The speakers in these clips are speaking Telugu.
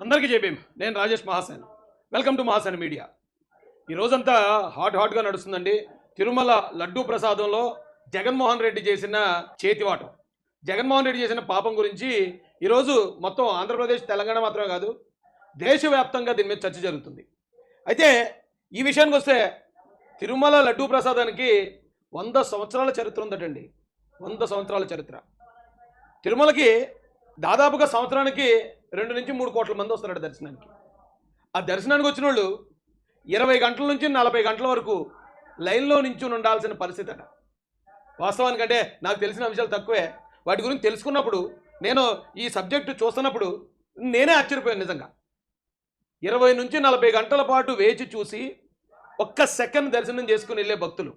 అందరికీ జైభీమ్. నేను Rajesh Mahasen. Welcome to Mahasen media. ఈ రోజంతా హాట్గా నడుస్తుందండి. తిరుమల లడ్డూ ప్రసాదంలో జగన్మోహన్ రెడ్డి చేసిన చేతివాటం, జగన్మోహన్ రెడ్డి చేసిన పాపం గురించి ఈరోజు మొత్తం ఆంధ్రప్రదేశ్, తెలంగాణ మాత్రమే కాదు, దేశవ్యాప్తంగా దీని మీద చర్చ జరుగుతుంది. అయితే ఈ విషయానికి వస్తే తిరుమల లడ్డూ ప్రసాదానికి 100 సంవత్సరాల చరిత్ర ఉందటండి. 100 సంవత్సరాల చరిత్ర. తిరుమలకి దాదాపుగా సంవత్సరానికి 2 నుంచి 3 కోట్ల మంది వస్తున్నాడు దర్శనానికి. ఆ దర్శనానికి వచ్చిన వాళ్ళు 20 గంటల నుంచి 40 గంటల వరకు లైన్లో నించుని ఉండాల్సిన పరిస్థితి అట. వాస్తవానికంటే నాకు తెలిసిన అంశాలు తక్కువే. వాటి గురించి తెలుసుకున్నప్పుడు, నేను ఈ సబ్జెక్టు చూస్తున్నప్పుడు నేనే ఆశ్చర్యపోయాను నిజంగా. 20 నుంచి 40 గంటల పాటు వేచి చూసి ఒక్క సెకండ్ దర్శనం చేసుకుని వెళ్ళే భక్తులు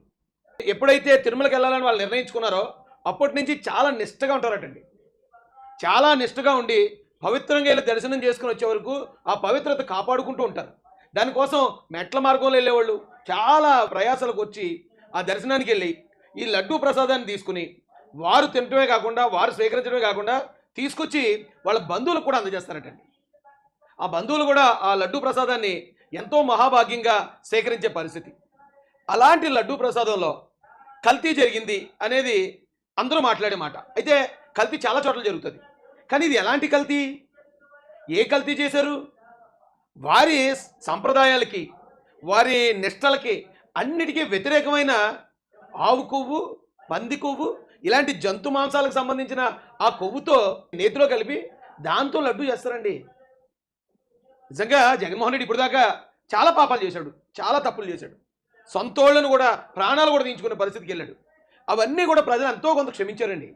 ఎప్పుడైతే తిరుమలకి వెళ్ళాలని వాళ్ళు నిర్ణయించుకున్నారో అప్పటి నుంచి చాలా నిష్టగా ఉంటారటండి. చాలా నిష్టగా ఉండి పవిత్రంగా వెళ్ళి దర్శనం చేసుకుని వచ్చే వరకు ఆ పవిత్రత కాపాడుకుంటూ ఉంటారు. దానికోసం మెట్ల మార్గంలో వెళ్ళేవాళ్ళు చాలా ప్రయాసాలకు వచ్చి ఆ దర్శనానికి వెళ్ళి ఈ లడ్డూ ప్రసాదాన్ని తీసుకుని వారు తినటమే కాకుండా, వారు స్వీకరించడమే కాకుండా తీసుకొచ్చి వాళ్ళ బంధువులకు కూడా అందజేస్తారటండి. ఆ బంధువులు కూడా ఆ లడ్డూ ప్రసాదాన్ని ఎంతో మహాభాగ్యంగా సేకరించే పరిస్థితి. అలాంటి లడ్డూ ప్రసాదంలో కల్తీ జరిగింది అనేది అందరూ మాట్లాడే మాట. అయితే కల్తీ చాలా చోట్ల జరుగుతుంది. కానీ ఇది ఎలాంటి కల్తీ? ఏ కల్తీ చేశారు? వారి సంప్రదాయాలకి, వారి నిష్టలకి అన్నిటికీ వ్యతిరేకమైన ఆవు కొవ్వు, పంది కొవ్వు, ఇలాంటి జంతు మాంసాలకు సంబంధించిన ఆ కొవ్వుతో నేతిలో కలిపి దాంతో లడ్డు చేస్తారండి. నిజంగా జగన్మోహన్ రెడ్డి ఇప్పుడు దాకా చాలా పాపాలు చేశాడు, చాలా తప్పులు చేశాడు. సొంతోళ్లను కూడా, ప్రాణాలు కూడా తీయించుకునే పరిస్థితికి వెళ్ళాడు. అవన్నీ కూడా ప్రజలు ఎంతో కొంత క్షమించారండి.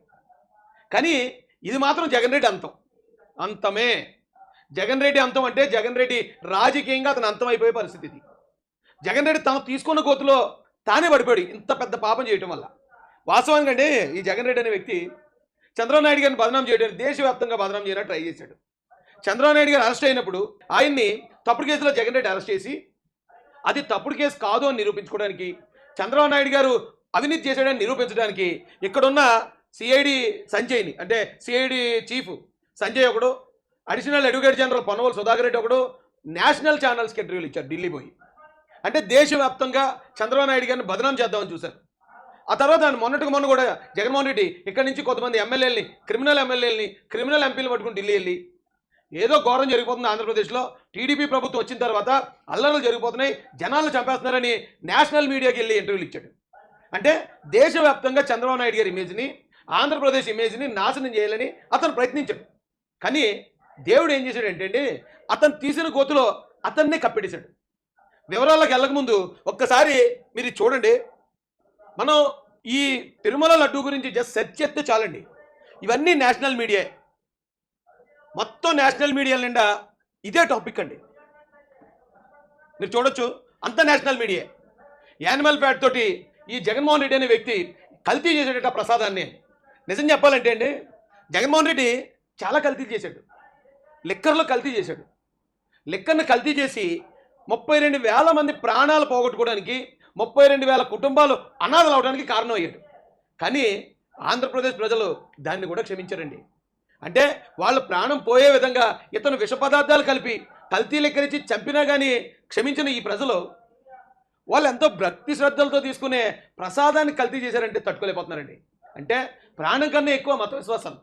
కానీ ఇది మాత్రం జగన్ రెడ్డి అంతం, అంతమే. జగన్ రెడ్డి అంతం అంటే జగన్ రెడ్డి రాజకీయంగా అతను అంతం అయిపోయే పరిస్థితి ఇది. జగన్ రెడ్డి తాను తీసుకున్న గోతులో తానే పడిపోయాడు ఇంత పెద్ద పాపం చేయటం వల్ల. వాస్తవానికి అంటే ఈ జగన్ రెడ్డి అనే వ్యక్తి చంద్రబాబు నాయుడు గారిని బదనాం చేయడానికి, దేశవ్యాప్తంగా బదనాం చేయడానికి ట్రై చేశాడు. చంద్రబాబు నాయుడు గారు అరెస్ట్ అయినప్పుడు ఆయన్ని తప్పుడు కేసులో జగన్ రెడ్డి అరెస్ట్ చేసి అది తప్పుడు కేసు కాదు అని నిరూపించుకోవడానికి, చంద్రబాబు నాయుడు గారు అవినీతి చేశాడని నిరూపించడానికి ఇక్కడున్న సిఐడి సంజయ్ని, అంటే సిఐడి చీఫ్ సంజయ్ ఒకడు, additional advocate general Ponnavolu Sudhakar Reddy ఒకడు నేషనల్ ఛానల్స్కి ఇంటర్వ్యూలు ఇచ్చారు ఢిల్లీ పోయి. అంటే దేశవ్యాప్తంగా చంద్రబాబు నాయుడు గారిని బదనాం చేద్దామని చూశారు. ఆ తర్వాత మొన్న కూడా జగన్మోహన్ రెడ్డి ఇక్కడి నుంచి కొంతమంది ఎమ్మెల్యేలని, క్రిమినల్ ఎంపీలు పట్టుకుని ఢిల్లీ వెళ్ళి ఏదో ఘోరం జరిగిపోతుంది ఆంధ్రప్రదేశ్లో, టీడీపీ ప్రభుత్వం వచ్చిన తర్వాత అల్లర్లు జరిగిపోతున్నాయి, జనాలను చంపేస్తున్నారని నేషనల్ మీడియాకి వెళ్ళి ఇంటర్వ్యూలు ఇచ్చాడు. అంటే దేశవ్యాప్తంగా చంద్రబాబు నాయుడు గారి ఇమేజ్ని, ఆంధ్రప్రదేశ్ ఇమేజ్ని నాశనం చేయాలని అతను ప్రయత్నించాడు. కానీ దేవుడు ఏం చేశాడు అంటే అతను తీసిన గోతులో అతన్నే కప్పెట్టేశాడు. వివరాలకు వెళ్ళకముందు ఒక్కసారి మీరు చూడండి. మనం ఈ తిరుమల లడ్డూ గురించి జస్ట్ సెర్చ్ చేస్తే చాలండి, ఇవన్నీ నేషనల్ మీడియా, మొత్తం నేషనల్ మీడియా నిండా ఇదే టాపిక్ అండి. మీరు చూడొచ్చు, అంత నేషనల్ మీడియా. యానిమల్ ఫ్యాట్ తోటి ఈ జగన్మోహన్ రెడ్డి అనే వ్యక్తి కల్తీ చేసేట ప్రసాదాన్ని. నిజం చెప్పాలంటే అండి, జగన్మోహన్ రెడ్డి చాలా కల్తీలు చేశాడు. లిక్కర్లో కల్తీ చేశాడు. లిక్కర్ని కల్తీ చేసి 32,000 మంది ప్రాణాలు పోగొట్టుకోవడానికి, 32,000 కుటుంబాలు అనాథలు అవడానికి కారణం అయ్యాడు. కానీ ఆంధ్రప్రదేశ్ ప్రజలు దాన్ని కూడా క్షమించారండి. అంటే వాళ్ళ ప్రాణం పోయే విధంగా ఇతను విష పదార్థాలు కలిపి కల్తీ లెక్కరించి చంపినా కానీ క్షమించిన ఈ ప్రజలు వాళ్ళు ఎంతో భక్తి శ్రద్ధలతో తీసుకునే ప్రసాదాన్ని కల్తీ చేశారంటే తట్టుకోలేకపోతున్నారండి. అంటే ప్రాణం కన్నా ఎక్కువ మత విశ్వాసాలు,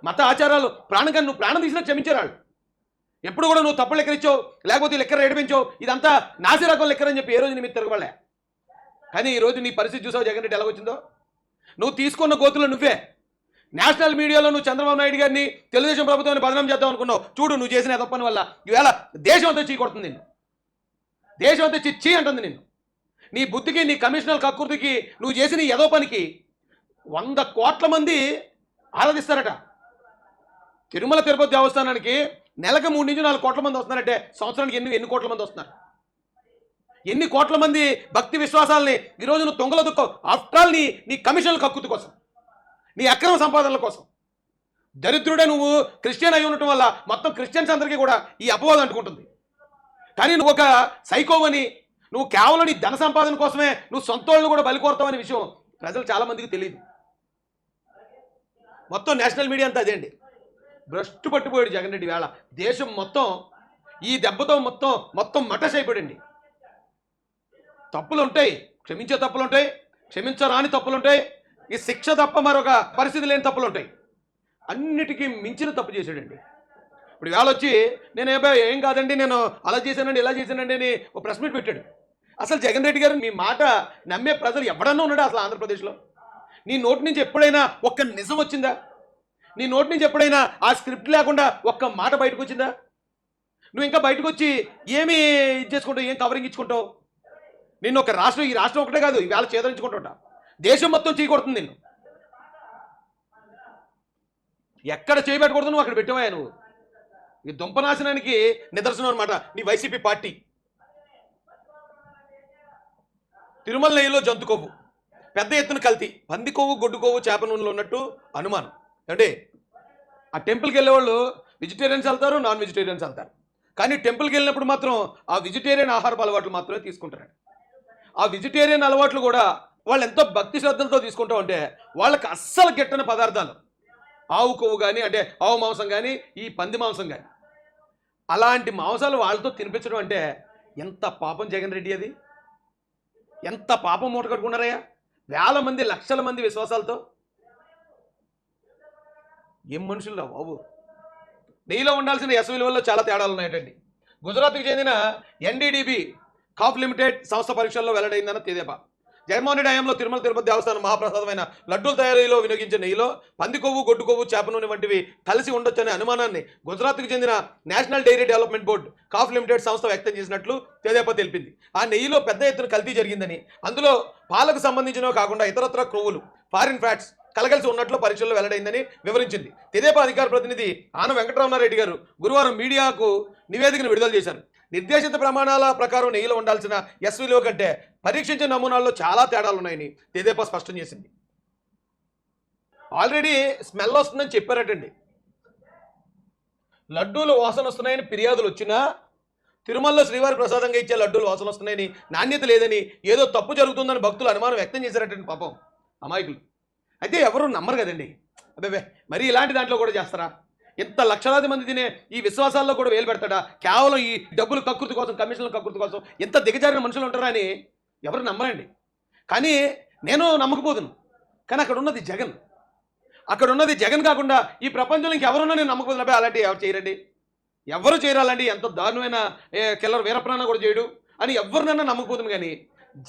మత ఆచారాలు ప్రాణం కన్నా, నువ్వు ప్రాణం తీసినా క్షమించారు వాళ్ళు. ఎప్పుడు కూడా నువ్వు తప్పుడు లెక్కర ఇచ్చావు, లేకపోతే లెక్కర ఏడిపించావు, ఇదంతా నాసి రకం లెక్కర అని చెప్పి ఏ రోజు నీ మీద తిరగబడలే. కానీ ఈరోజు నీ పరిస్థితి చూసావు జగన్ రెడ్డి ఎలాగొచ్చిందో. నువ్వు తీసుకున్న గోతులు నువ్వే. నేషనల్ మీడియాలో నువ్వు చంద్రబాబు నాయుడు గారిని, తెలుగుదేశం ప్రభుత్వాన్ని బదనాం చేద్దాం అనుకున్నావు. చూడు నువ్వు చేసిన తప్పని వల్ల ఈవేళ దేశం అంతా చీ కొడుతుంది నిన్ను, దేశం అంతా చీ అంటుంది నిన్ను. నీ బుద్ధికి, నీ కమిషనల్ కక్కుర్తికి, నువ్వు చేసిన ఏదో పనికి 100 కోట్ల మంది ఆరాధిస్తారట. తిరుమల తిరుపతి దేవస్థానానికి నెలకు 3 నుంచి 4 కోట్ల మంది వస్తున్నారంటే సంవత్సరానికి ఎన్ని కోట్ల మంది వస్తున్నారు? ఎన్ని కోట్ల మంది భక్తి విశ్వాసాలని ఈరోజు నువ్వు తొంగల దుక్కవు. ఆఫ్టర్ ఆల్ నీ కమిషనల్ కక్కుర్తి కోసం, నీ అక్రమ సంపాదనల కోసం. దరిద్రుడే నువ్వు క్రిస్టియన్ అయి ఉండటం వల్ల మొత్తం క్రిస్టియన్స్ అందరికీ కూడా ఈ అపవాదం అంటుకుంటుంది. కానీ నువ్వు ఒక సైకోవని, నువ్వు కేవలం నీ ధన సంపాదన కోసమే నువ్వు సొంతోళ్ళను కూడా బలి కోరుతావనే విషయం ప్రజలు చాలామందికి తెలియదు. మొత్తం నేషనల్ మీడియా అంతా అదే అండి. భ్రష్టు పట్టిపోయాడు జగన్ రెడ్డి. వేళ దేశం మొత్తం ఈ దెబ్బతో మొత్తం మొత్తం మటస్ అయిపోయాడండి. తప్పులు ఉంటాయి, క్షమించే తప్పులు ఉంటాయి, క్షమించరాని తప్పులు ఉంటాయి, ఈ శిక్ష తప్ప మరొక పరిస్థితి లేని తప్పులు ఉంటాయి. అన్నిటికీ మించిన తప్పు చేశాడండి. ఇప్పుడు వేళ వచ్చి నేను ఏం కాదండి, నేను అలా చేశానండి ఇలా చేశానండి అని ఒక ప్రెస్ మీట్ పెట్టాడు. అసలు జగన్ రెడ్డి గారు మీ మాట నమ్మే ప్రజలు ఎవడన్నా ఉన్నాడా అసలు ఆంధ్రప్రదేశ్లో? నీ నోటి నుంచి ఎప్పుడైనా ఒక్క నిజం వచ్చిందా? నీ నోటి నుంచి ఎప్పుడైనా ఆ స్క్రిప్ట్ లేకుండా ఒక్క మాట బయటకు వచ్చిందా? నువ్వు ఇంకా బయటకు వచ్చి ఏమి ఇది చేసుకుంటావు, ఏం కవరింగ్ ఇచ్చుకుంటావు? నిన్ను ఒక రాష్ట్రం, ఈ రాష్ట్రం ఒకటే కాదు ఈవేళ చేదరించుకుంటుంటా, దేశం మొత్తం చేయకూడుతుంది నిన్ను. ఎక్కడ చేయబెట్టకూడదు నువ్వు అక్కడ పెట్టావా నువ్వు? ఈ దుంపనాశనానికి నిదర్శనం అనమాట నీ వైసీపీ పార్టీ. తిరుమల నెయ్యిలో జంతు కొవ్వు, పెద్ద ఎత్తున కల్తీ, పంది కొవ్వు గొడ్డు కొవ్వు చేప నూనెలో ఉన్నట్టు అనుమానం. అంటే ఆ టెంపుల్కి వెళ్ళేవాళ్ళు వెజిటేరియన్స్ వెళ్తారు, నాన్ వెజిటేరియన్స్ వెళ్తారు, కానీ టెంపుల్కి వెళ్ళినప్పుడు మాత్రం ఆ వెజిటేరియన్ ఆహారపు అలవాట్లు మాత్రమే తీసుకుంటారు. ఆ వెజిటేరియన్ అలవాట్లు కూడా వాళ్ళు ఎంతో భక్తి శ్రద్ధలతో తీసుకుంటా ఉంటే వాళ్ళకి అస్సలు గిట్టని పదార్థాలు, ఆవు కొవ్వు కానీ, అంటే ఆవు మాంసం కానీ, ఈ పంది మాంసం కానీ, అలాంటి మాంసాలు వాళ్ళతో తినిపించడం అంటే ఎంత పాపం జగన్ రెడ్డి, అది ఎంత పాపం మూట కట్టుకున్నారయ్యా? వేల మంది లక్షల మంది విశ్వాసాలతో. ఏం మనుషులు బాబు! నెయ్యిలో ఉండాల్సిన ఎస్ విలువల్లో చాలా తేడాలు ఉన్నాయటండి. గుజరాత్కి చెందిన ఎన్డీడీబీ కాఫ్ లిమిటెడ్ సంస్థ పరీక్షల్లో వెల్లడైందన్న తెదేపా. జగన్మోహన్ రెడ్డి హయాంలో తిరుమల తిరుపతి దేవస్థానం మహాప్రసాదమైన లడ్డూల తయారీలో వినియోగించే నెయ్యిలో పంది కొవ్వు గొడ్డు కొవ్వు చేప నూనె వంటివి కలిసి ఉండొచ్చనే అనుమానాన్ని గుజరాత్కి చెందిన నేషనల్ డైరీ డెవలప్మెంట్ బోర్డు కాఫ్ లిమిటెడ్ సంస్థ వ్యక్తం చేసినట్లు తెదేపా తెలిపింది. ఆ నెయ్యిలో పెద్ద ఎత్తున కల్తీ జరిగిందని, అందులో పాలకు సంబంధించినవి కాకుండా ఇతరత్ర క్రొవ్వులు, ఫారిన్ ఫ్యాట్స్ కలగలిసి ఉన్నట్లు పరీక్షల్లో వెల్లడైందని వివరించింది. తెదేపా అధికార ప్రతినిధి ఆన వెంకటరమణారెడ్డి గారు గురువారం మీడియాకు నివేదికను విడుదల చేశారు. నిర్దేశిత ప్రమాణాల ప్రకారం నెయ్యిలో ఉండాల్సిన ఎస్ విలువ కంటే పరీక్షించిన నమూనాల్లో చాలా తేడాలు ఉన్నాయని తెదేపా స్పష్టం చేసింది. ఆల్రెడీ స్మెల్ వస్తుందని చెప్పారటండి. లడ్డూలు వాసన వస్తున్నాయని ఫిర్యాదులు వచ్చినా, తిరుమలలో శ్రీవారి ప్రసాదంగా ఇచ్చే లడ్డూలు వాసన వస్తున్నాయని, నాణ్యత లేదని, ఏదో తప్పు జరుగుతుందని భక్తులు అనుమానం వ్యక్తం చేశారటండి. పాపం అమాయకులు. అయితే ఎవరు నమ్మరు కదండి. అబ్బే మరి ఇలాంటి దాంట్లో కూడా చేస్తారా? ఇంత లక్షలాది మంది తినే ఈ విశ్వాసాల్లో కూడా వేలు పెడతాడా? కేవలం ఈ డబ్బులు కకృతి కోసం, కమిషన్ల కకృతి కోసం ఇంత దిగజారిన మనుషులు ఉంటారా అని ఎవరు నమ్మరండి. కానీ నేను నమ్మకపోదును. కానీ అక్కడ ఉన్నది జగన్. అక్కడ ఉన్నది జగన్ కాకుండా ఈ ప్రపంచంలో ఇంకెవరున్నా నేను నమ్మకపోదు. అబ్బాయి అలాంటి ఎవరు చేయరండి, ఎవరు చేయరాలండి. ఎంత దారుణమైన కిల్లర్ వీరప్రాణ కూడా చేయడు అని ఎవరినన్నా నమ్మకపోతుంది. కానీ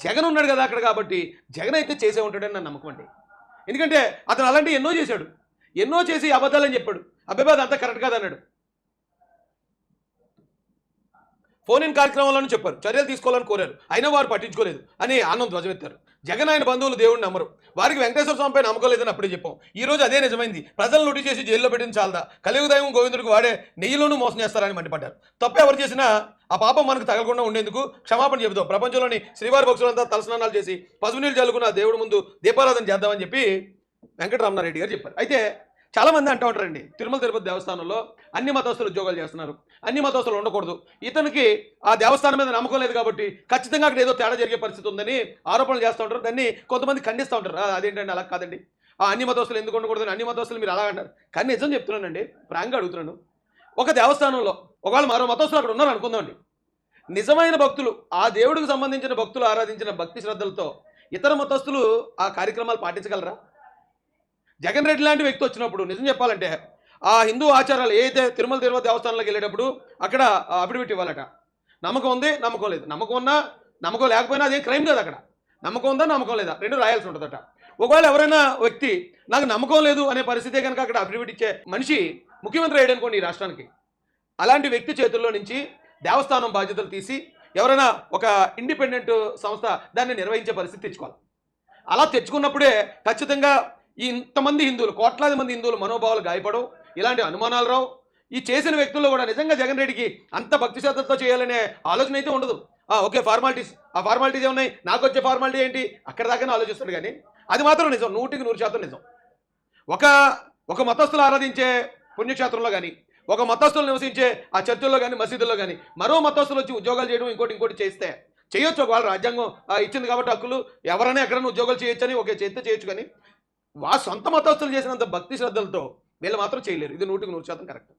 జగన్ ఉన్నాడు కదా అక్కడ, కాబట్టి జగన్ అయితే చేసే ఉంటాడని నా నమ్మకం అండి. ఎందుకంటే అతను అలాంటివి ఎన్నో చేశాడు, ఎన్నో చేసి అబద్ధాలని చెప్పాడు. అబ్బాయి అదంతా కరెక్ట్ కాదన్నాడు. ఫోన్ ఇన్ కార్యక్రమంలోనూ చెప్పారు, చర్యలు తీసుకోవాలని కోరారు, అయినా వారు పట్టించుకోలేదు అని ఆనంద్ ధ్వజమెత్తారు. జగన్ ఆయన బంధువులు దేవుడిని నమ్మరు, వారికి వెంకటేశ్వర స్వామిపై నమ్మకం లేదని అప్పుడే చెప్పాం. ఈ రోజు అదే నిజమైంది. ప్రజలు నోటి చేసి జైల్లో పెట్టిన చాలదా, కలియుగ దైవం గోవిందుడికి వాడే నెయ్యిలోనూ మోసం చేస్తారని మండిపడ్డారు. తప్పు ఎవరు చేసినా ఆ పాపం మనకు తగలకుండా ఉండేందుకు క్షమాపణ చెబుతాం. ప్రపంచంలోని శ్రీవారి భక్తులంతా తలస్నానాలు చేసి పసుపు నీళ్ళు చల్లుకున్న దేవుడి ముందు దీపారాధన చేద్దామని చెప్పి వెంకటరమణారెడ్డి గారు చెప్పారు. అయితే చాలామంది అంటూ ఉంటారండి, తిరుమల తిరుపతి దేవస్థానంలో అన్ని మతస్థులు ఉద్యోగాలు చేస్తున్నారు, అన్ని మతస్థులు ఉండకూడదు, ఇతనికి ఆ దేవస్థానం మీద నమ్మకం లేదు కాబట్టి ఖచ్చితంగా అక్కడ ఏదో తేడా జరిగే పరిస్థితి ఉందని ఆరోపణలు చేస్తూ ఉంటారు. దాన్ని కొంతమంది ఖండిస్తూ ఉంటారు. అదేంటండి అలా కాదండి, ఆ అన్ని మతస్థులు ఎందుకు ఉండకూడదు, అన్ని మతస్థులు మీరు అలా అంటారు. కానీ నిజం చెప్తున్నానండి, ప్రాంగా అడుగుతున్నాను. ఒక దేవస్థానంలో ఒకవేళ మరో మతస్థులు అక్కడ ఉన్నారు అనుకుందామండి, నిజమైన భక్తులు, ఆ దేవుడికి సంబంధించిన భక్తులు ఆరాధించిన భక్తి శ్రద్ధలతో ఇతర మతస్థులు ఆ కార్యక్రమాలు పాటించగలరా? జగన్ రెడ్డి లాంటి వ్యక్తి వచ్చినప్పుడు నిజం చెప్పాలంటే ఆ హిందూ ఆచారాలు ఏదైతే తిరుమల తిరుపతి దేవస్థానంలోకి వెళ్ళేటప్పుడు అక్కడ అఫిడవిట్ ఇవ్వాలట. నమ్మకం ఉంది, నమ్మకం లేదు, నమ్మకం ఉన్నా నమ్మకం లేకపోయినా అదేం క్రైమ్ లేదు. అక్కడ నమ్మకం ఉందా నమ్మకం లేదా రెండు రాయాల్సి ఉంటుందట. ఒకవేళ ఎవరైనా వ్యక్తి నాకు నమ్మకం లేదు అనే పరిస్థితే కనుక అక్కడ అఫిడవిట్ ఇచ్చే మనిషి ముఖ్యమంత్రి అయ్యాడు అనుకోండి ఈ రాష్ట్రానికి, అలాంటి వ్యక్తి చేతుల్లో నుంచి దేవస్థానం బాధ్యతలు తీసి ఎవరైనా ఒక ఇండిపెండెంట్ సంస్థ దాన్ని నిర్వహించే పరిస్థితి తెచ్చుకోవాలి. అలా తెచ్చుకున్నప్పుడే ఖచ్చితంగా ఇంతమంది హిందువులు, కోట్లాది మంది హిందువులు మనోభావాలు గాయపడవు, ఇలాంటి అనుమానాలు రావు. ఈ చేసిన వ్యక్తుల్లో కూడా నిజంగా జగన్ రెడ్డికి అంత భక్తి శ్రద్ధతో చేయాలనే ఆలోచన అయితే ఉండదు. ఓకే ఫార్మాలిటీస్, ఆ ఫార్మాలిటీస్ ఏమున్నాయి, నాకు వచ్చే ఫార్మాలిటీ ఏంటి, అక్కడ దాకానే ఆలోచిస్తాడు. కానీ అది మాత్రం నిజం, 100% నిజం. ఒక మతస్థులు ఆరాధించే పుణ్యక్షేత్రంలో కానీ, ఒక మతస్థులు నివసించే ఆ చర్చిల్లో కానీ, మసీదుల్లో కానీ మరో మతస్థులు వచ్చి ఉద్యోగాలు చేయడం ఇంకోటి చేస్తే చేయొచ్చు. ఒకవేళ రాజ్యాంగం ఇచ్చింది కాబట్టి హక్కులు, ఎవరైనా ఎక్కడైనా ఉద్యోగాలు చేయొచ్చని చేస్తే చేయొచ్చు. కానీ సొంత మతస్థులు చేసినంత భక్తి శ్రద్ధలతో వీళ్ళు మాత్రం చేయలేరు. ఇది 100% కరెక్ట్.